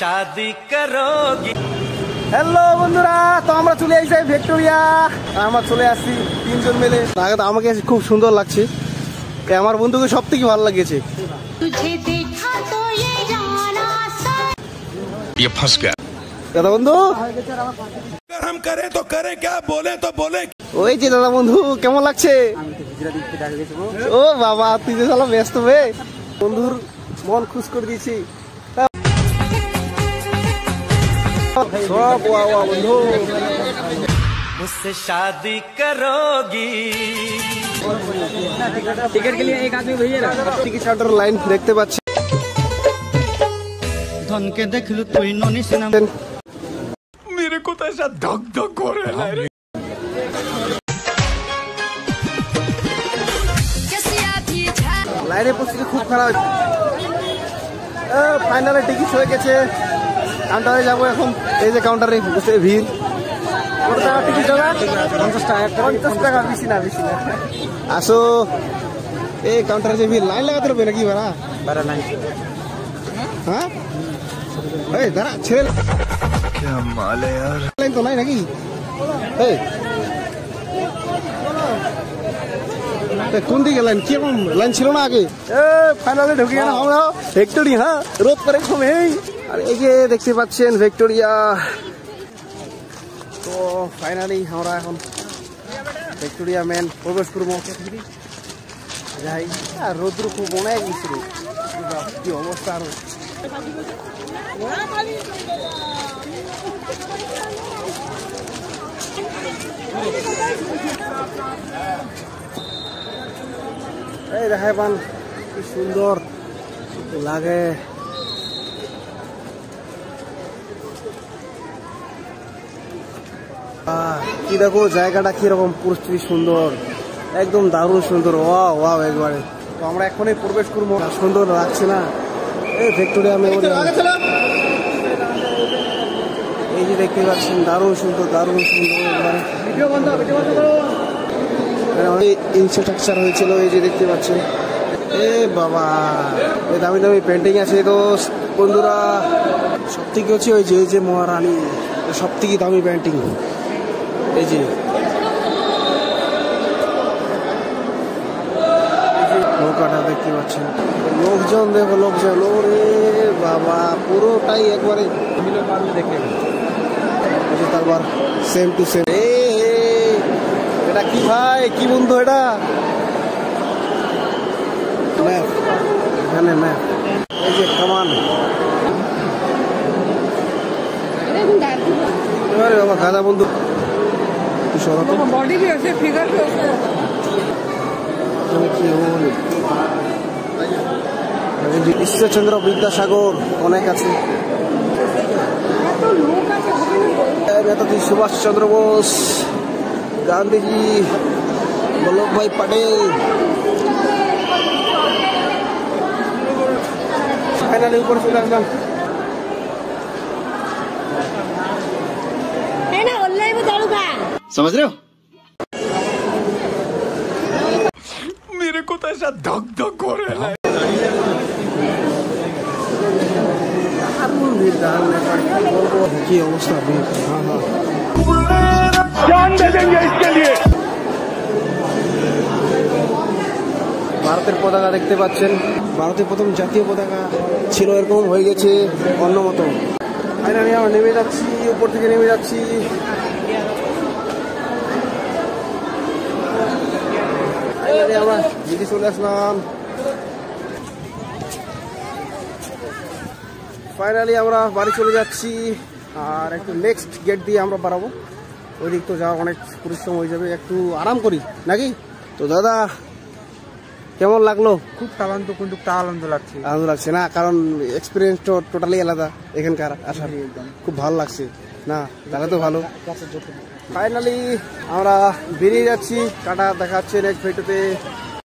शादी करोगी। হ্যালো বন্ধুরা, তো আমরা চলে আসছি ভিক্টোরিয়া। আমরা চলে আসছি তিনজন মিলে। আমাকে খুব সুন্দর লাগছে, আমার বন্ধুকে সব থেকে ভালো লাগছে। দাদা বন্ধু हम करे तो करे, क्या बोले तो बोले। ওই যে দাদা বন্ধু, কেমন লাগছে? ও বাবা, তুই যে সালা ব্যস্ত বে, বন্ধুর মন খুশ করে দিয়েছি সব। বন্ধু मुझसे शादी करोगी। टिकट के लिए एक आदमी भैया টিকিট কাউন্টার লাইন দেখতে পাচ্ছি। धन के देख लू तुई नोनी सिनेमा मेरे को तो ऐसा धक धक हो रहा है। লাইনে পরিস্থিতি খুব খারাপ। ফাইনালে টিকিট হয়ে গেছে, কাউন্টারে যাবো এখন। এই যে কাউন্টারে বসে ভিড়। কত টাকা টিকিট দাদা? 50 টাকা। 50 টাকা, বেশি না বেশি না। আসো, এই কাউন্টারে যে ভিড়, লাইন লাগাতে হবে নাকি ভাড়া? হ্যাঁ, এই দাঁড়া ছেড়ে, লাইন তো নাই নাকি? এই কোন দিকে লাইন? কিরকম লাইন ছিল না আগে? ফাইনালে ঢুকে গেলাম আমরা ভিক্টোরিয়া। হ্যাঁ, রোদ করে কমে। আর এই যে দেখতে পাচ্ছেন ভিক্টোরিয়া। তো ফাইনালি আমরা এখন ভিক্টোরিয়া মেন প্রবেশ করবো। যাই, আর রোদ্র খুব অনেক বেশি, কি অবস্থা। আরো এই দেখাই পান কি সুন্দর লাগে। কি দেখো জায়গাটা কিরকম, পরিস্থিতি সুন্দর, একদম দারুণ সুন্দর। ওয়াও ওয়াও একবারে। তো আমরা এখনই প্রবেশ করবো। সুন্দর লাগছে না এই ভিক্টোরিয়া মেমোরিয়াল? এই যে দেখতে পাচ্ছেন, দারুণ সুন্দর দারুণ সুন্দর একবারে। ইনস্ট্রাকচার হয়েছিল, এই যে দেখতে পাচ্ছেন। এ বাবা, এই দামি দামি পেন্টিং আছে। তো বন্ধুরা, সব থেকে হচ্ছে ওই যে মহারানী, সব থেকে দামি পেন্টিং। এই যে নৌকাটা দেখতে পাচ্ছেন, লোকজন দেখো, লোকজন। ওরে বাবা, পুরোটাই একবারে দেখে। তারপর সেম টু সেম। এটা কি ভাই, কি বন্ধু এটা? ম্যাপ, এখানে ম্যাপ। এই যে কামান। এবারে বাবা গাদা বন্ধু बॉडी भी ऐसे फिगर भी ऐसे ঈশ্বরচন্দ্র বিদ্যাসাগর অনেক আছে। নেতাজি সুভাষচন্দ্র বোস, গান্ধীজি, বল্লভভাই প্যাটেল। ফাইনালি উপরে চলে আসলাম। समझ रहे हो? मेरे को तो ऐसा धक धक हो रहा है। কি অবস্থা। जान दे देंगे इसके लिए। ভারতের পতাকা দেখতে পাচ্ছেন। ভারতের প্রথম জাতীয় পতাকা ছিল এরকম, হয়ে গেছে অন্য মতো। ফাইনালি আমরা নেমে যাচ্ছি, উপর থেকে নেমে যাচ্ছি। আমরা দিদি চলে আসলাম। ফাইনালি আমরা বাড়ি চলে যাচ্ছি। আর একটু নেক্সট গেট দিয়ে আমরা বাড়াবো। ওই দিক তো যাওয়া অনেক পরিশ্রম হয়ে যাবে, একটু আরাম করি নাকি? তো দাদা কেমন লাগলো? খুব টালান্ত, কিন্তু আনন্দ লাগছে। আনন্দ লাগছে না, কারণ এক্সপিরিয়েন্স তো টোটালি আলাদা এখানকার। আসার খুব ভালো লাগছে না? তাহলে তো ভালো। ফাইনালি আমরা বেরিয়ে যাচ্ছি। টাটা, দেখা হচ্ছে নেক্সট ভিডিওতে।